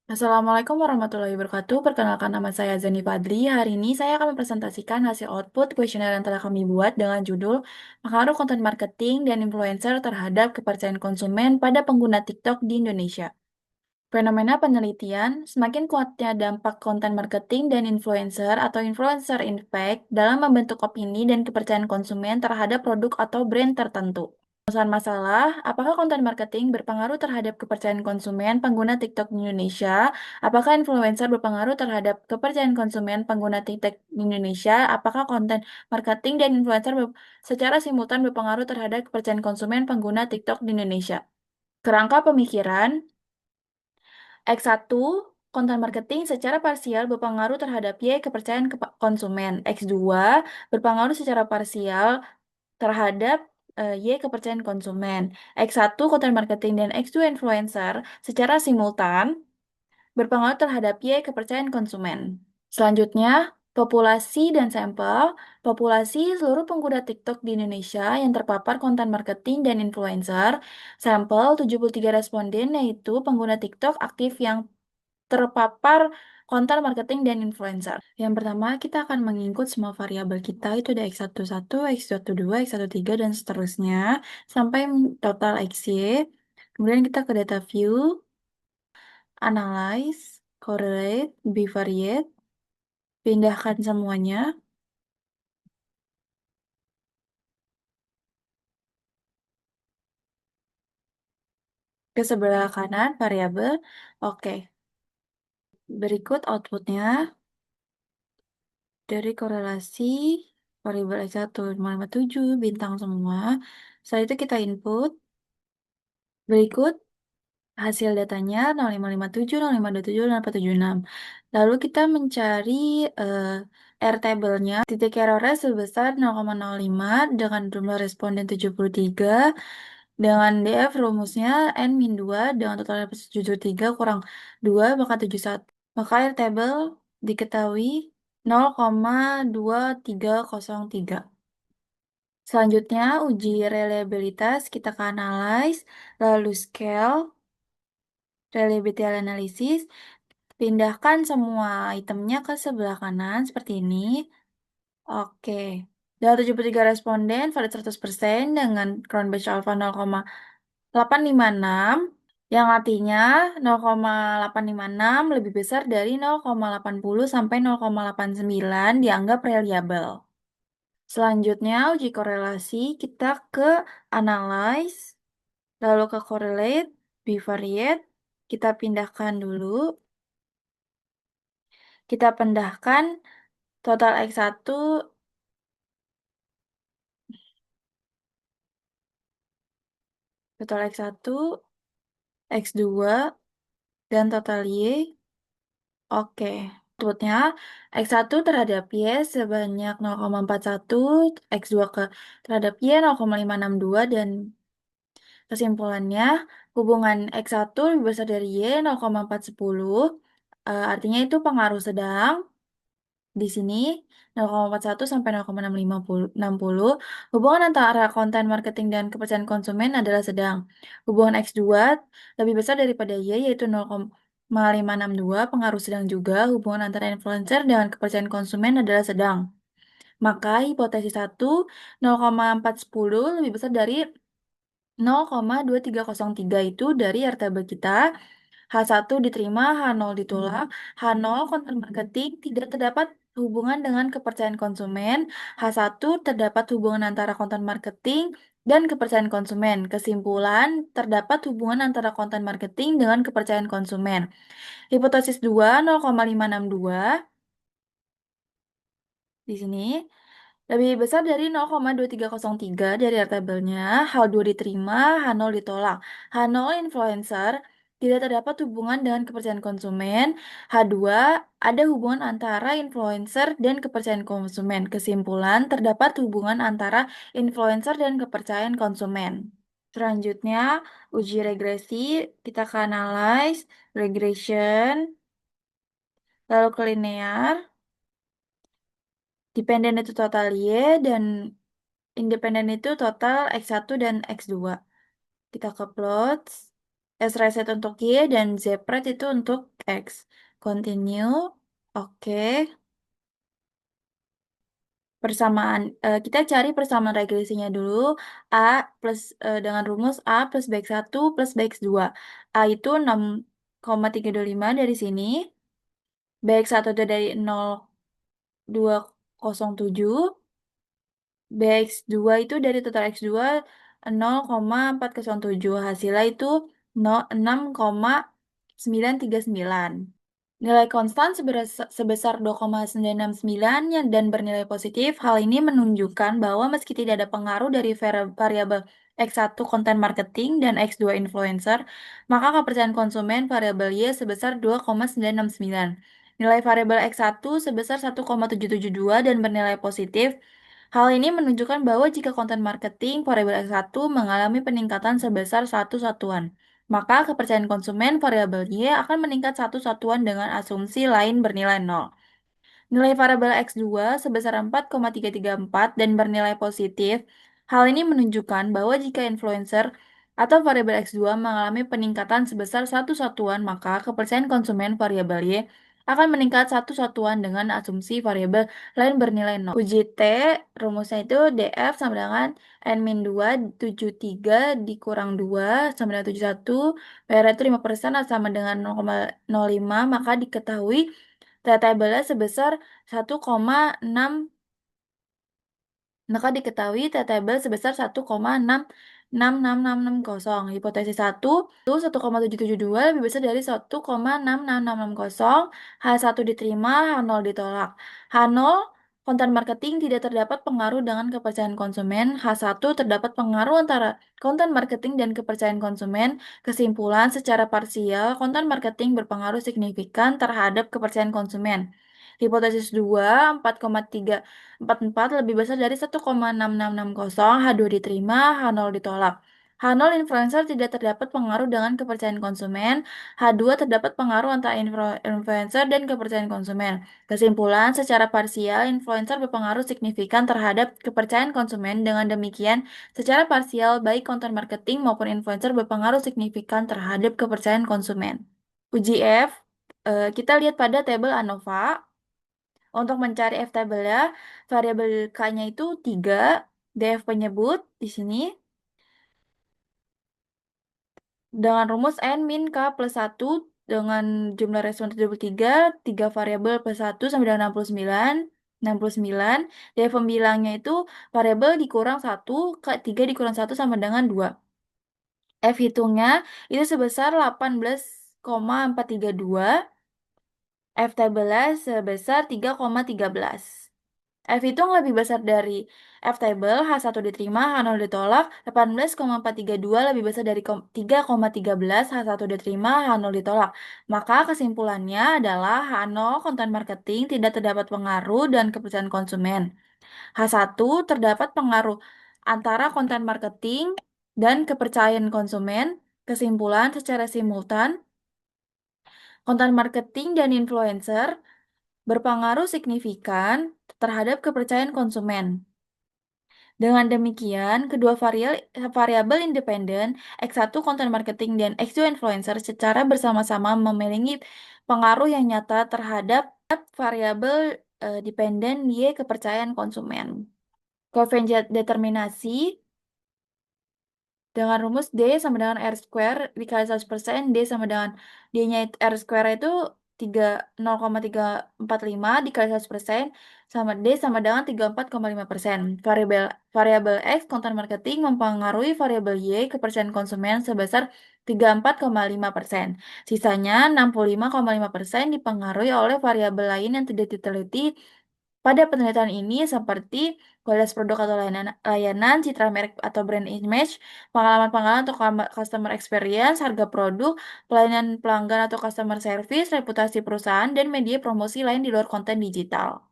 Assalamualaikum warahmatullahi wabarakatuh. Perkenalkan nama saya Zani Fadli. Hari ini saya akan mempresentasikan hasil output kuesioner yang telah kami buat dengan judul Pengaruh Konten Marketing dan Influencer Terhadap Kepercayaan Konsumen pada Pengguna TikTok di Indonesia. Fenomena penelitian, semakin kuatnya dampak konten marketing dan influencer atau influencer impact dalam membentuk opini dan kepercayaan konsumen terhadap produk atau brand tertentu. Permasalahan masalah, apakah konten marketing berpengaruh terhadap kepercayaan konsumen pengguna TikTok di Indonesia? Apakah influencer berpengaruh terhadap kepercayaan konsumen pengguna TikTok di Indonesia? Apakah konten marketing dan influencer secara simultan berpengaruh terhadap kepercayaan konsumen pengguna TikTok di Indonesia? Kerangka pemikiran, X1, konten marketing secara parsial berpengaruh terhadap Y kepercayaan konsumen. X2, berpengaruh secara parsial terhadap Y kepercayaan konsumen. X1 konten marketing dan X2 influencer secara simultan berpengaruh terhadap Y kepercayaan konsumen. Selanjutnya, populasi dan sampel. Populasi seluruh pengguna TikTok di Indonesia yang terpapar konten marketing dan influencer. Sampel 73 responden yaitu pengguna TikTok aktif yang terpapar konten marketing dan influencer. Yang pertama, kita akan mengikut semua variabel kita, itu ada X11, X12, X13, dan seterusnya, sampai total XY. Kemudian kita ke data view, analyze, correlate, bivariate, pindahkan semuanya. Ke sebelah kanan, variabel. Oke, berikut outputnya dari korelasi variabel X1, 557, bintang semua. Setelah itu kita input. Berikut hasil datanya 0557, 0527, 0476. Lalu kita mencari R-table-nya. Titik errornya sebesar 0,05 dengan jumlah responden 73. Dengan DF rumusnya N-2 dengan total 73 kurang 2 maka 71. Maka R-table diketahui 0,2303. Selanjutnya, uji reliabilitas kita ke analyze, lalu scale, reliability analysis, pindahkan semua itemnya ke sebelah kanan seperti ini. Oke, dari 73 responden valid 100% dengan crown batch alpha 0,856, yang artinya 0,856 lebih besar dari 0,80 sampai 0,89 dianggap reliable. Selanjutnya, uji korelasi kita ke analyze, lalu ke correlate, bivariate, kita pindahkan dulu. Kita pindahkan total X1, total X1, X2, dan total Y. Oke, outputnya X1 terhadap Y sebanyak 0,41, X2 terhadap Y 0,562, dan kesimpulannya, hubungan X1 lebih besar dari Y 0,410, artinya itu pengaruh sedang. Di sini 0,41 sampai 0,660. Hubungan antara konten marketing dan kepercayaan konsumen adalah sedang. Hubungan X2 lebih besar daripada Y yaitu 0,562, pengaruh sedang juga. Hubungan antara influencer dengan kepercayaan konsumen adalah sedang. Maka hipotesis 1 0,410 lebih besar dari 0,2303 itu dari RTB kita. H1 diterima, H0 ditolak. H0 konten marketing tidak terdapat hubungan dengan kepercayaan konsumen. H1 terdapat hubungan antara konten marketing dan kepercayaan konsumen. Kesimpulan, terdapat hubungan antara konten marketing dengan kepercayaan konsumen. Hipotesis 2, 0,562 di sini lebih besar dari 0,2303 dari tabelnya. H2 diterima, H0 ditolak. H0 influencer tidak terdapat hubungan dengan kepercayaan konsumen. H2 ada hubungan antara influencer dan kepercayaan konsumen. Kesimpulan, terdapat hubungan antara influencer dan kepercayaan konsumen. Selanjutnya, uji regresi, kita akan analyze, regression, lalu ke linear. Dependen itu total Y dan independen itu total X1 dan X2. Kita ke plots. S reset untuk Y, dan Z pret itu untuk X. Continue. Oke. Persamaan, kita cari persamaan regresinya dulu. A plus, dengan rumus A plus BX1 plus BX2. A itu 6,325 dari sini. BX1 itu dari 0,207. BX2 itu dari total X2 0,407. Hasilnya itu 6,939. Nilai konstan sebesar 2,969 dan bernilai positif. Hal ini menunjukkan bahwa meski tidak ada pengaruh dari variabel X1 konten marketing dan X2 influencer, maka kepercayaan konsumen variabel Y sebesar 2,969. Nilai variabel X1 sebesar 1,772 dan bernilai positif. Hal ini menunjukkan bahwa jika konten marketing variabel X1 mengalami peningkatan sebesar satu satuan, maka kepercayaan konsumen variabel Y akan meningkat satu satuan dengan asumsi lain bernilai 0. Nilai variabel X2 sebesar 4,334 dan bernilai positif. Hal ini menunjukkan bahwa jika influencer atau variabel X2 mengalami peningkatan sebesar satu satuan, maka kepercayaan konsumen variabel Y akan meningkat satu satuan dengan asumsi variabel lain bernilai 0. Uji T, rumusnya itu DF sama dengan N-2, 73 dikurang 2 sama dengan 71, PR itu 5% sama dengan 0,05, maka diketahui T-tabelnya sebesar 1,6, maka diketahui T-tabel sebesar 1,666660. Hipotesis 1, itu 1,772 lebih besar dari 1,66660. H1 diterima, H0 ditolak. H0, konten marketing tidak terdapat pengaruh dengan kepercayaan konsumen. H1 terdapat pengaruh antara konten marketing dan kepercayaan konsumen. Kesimpulan, secara parsial, konten marketing berpengaruh signifikan terhadap kepercayaan konsumen. Hipotesis 2, 4,344 lebih besar dari 1,6660, H2 diterima, H0 ditolak. H0 influencer tidak terdapat pengaruh dengan kepercayaan konsumen, H2 terdapat pengaruh antara influencer dan kepercayaan konsumen. Kesimpulan, secara parsial, influencer berpengaruh signifikan terhadap kepercayaan konsumen. Dengan demikian, secara parsial, baik konten marketing maupun influencer berpengaruh signifikan terhadap kepercayaan konsumen. Uji F, kita lihat pada tabel ANOVA. Untuk mencari F-tabelnya, variabel K-nya itu 3, DF penyebut di sini, dengan rumus N min K plus 1, dengan jumlah respon 73, 3 variabel plus 1 sama dengan 69, 69, DF pembilangnya itu variabel dikurang 1, K3 dikurang 1 sama dengan 2. F hitungnya itu sebesar 18,432, F-tabelnya sebesar 3,13. F hitung lebih besar dari F-table, H1 diterima, H0 ditolak, 18,432 lebih besar dari 3,13, H1 diterima, H0 ditolak. Maka kesimpulannya adalah H0 konten marketing tidak terdapat pengaruh dan kepercayaan konsumen. H1 terdapat pengaruh antara konten marketing dan kepercayaan konsumen. Kesimpulan secara simultan, konten marketing dan influencer berpengaruh signifikan terhadap kepercayaan konsumen. Dengan demikian, kedua variabel independen, X1 konten marketing dan X2 influencer secara bersama-sama memiliki pengaruh yang nyata terhadap variabel dependen Y kepercayaan konsumen. Koefisien determinasi dengan rumus D sama dengan R square dikali 100%, D sama dengan D-nya R square itu 0,345 dikali 100%, sama D sama dengan 34,5%. Variabel X konten marketing mempengaruhi variabel Y kepercayaan konsumen sebesar 34,5%. Sisanya 65,5% dipengaruhi oleh variabel lain yang tidak diteliti. Pada penelitian ini seperti kualitas produk atau layanan, citra merek atau brand image, pengalaman-pengalaman atau customer experience, harga produk, pelayanan pelanggan atau customer service, reputasi perusahaan, dan media promosi lain di luar konten digital.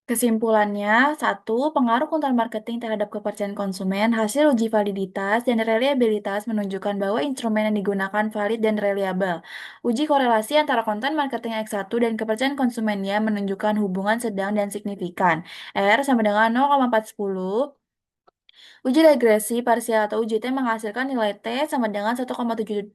Kesimpulannya, satu, pengaruh konten marketing terhadap kepercayaan konsumen, hasil uji validitas dan reliabilitas menunjukkan bahwa instrumen yang digunakan valid dan reliable. Uji korelasi antara konten marketing X1 dan kepercayaan konsumennya menunjukkan hubungan sedang dan signifikan. R sama dengan 0,410, Uji regresi parsial atau UJT menghasilkan nilai T sama dengan 1,772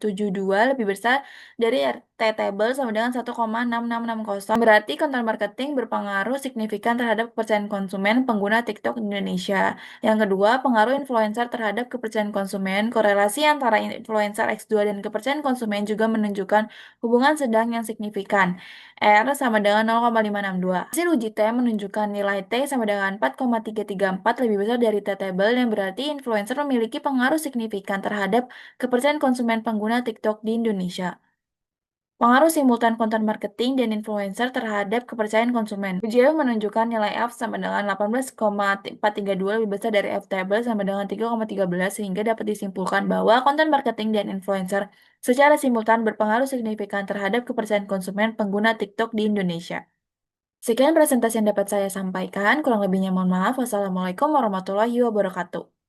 lebih besar dari RT table sama dengan 1,6660. Berarti konten marketing berpengaruh signifikan terhadap kepercayaan konsumen pengguna TikTok di Indonesia. Yang kedua, pengaruh influencer terhadap kepercayaan konsumen. Korelasi antara influencer X2 dan kepercayaan konsumen juga menunjukkan hubungan sedang yang signifikan. R sama dengan 0,562. Hasil uji T menunjukkan nilai T sama dengan 4,334 lebih besar dari T-table yang berarti influencer memiliki pengaruh signifikan terhadap kepercayaan konsumen pengguna TikTok di Indonesia. Pengaruh simultan konten marketing dan influencer terhadap kepercayaan konsumen. Ujian menunjukkan nilai F sama dengan 18,432 lebih besar dari F-table sama dengan 3,13 sehingga dapat disimpulkan bahwa konten marketing dan influencer secara simultan berpengaruh signifikan terhadap kepercayaan konsumen pengguna TikTok di Indonesia. Sekian presentasi yang dapat saya sampaikan, kurang lebihnya mohon maaf. Wassalamualaikum warahmatullahi wabarakatuh.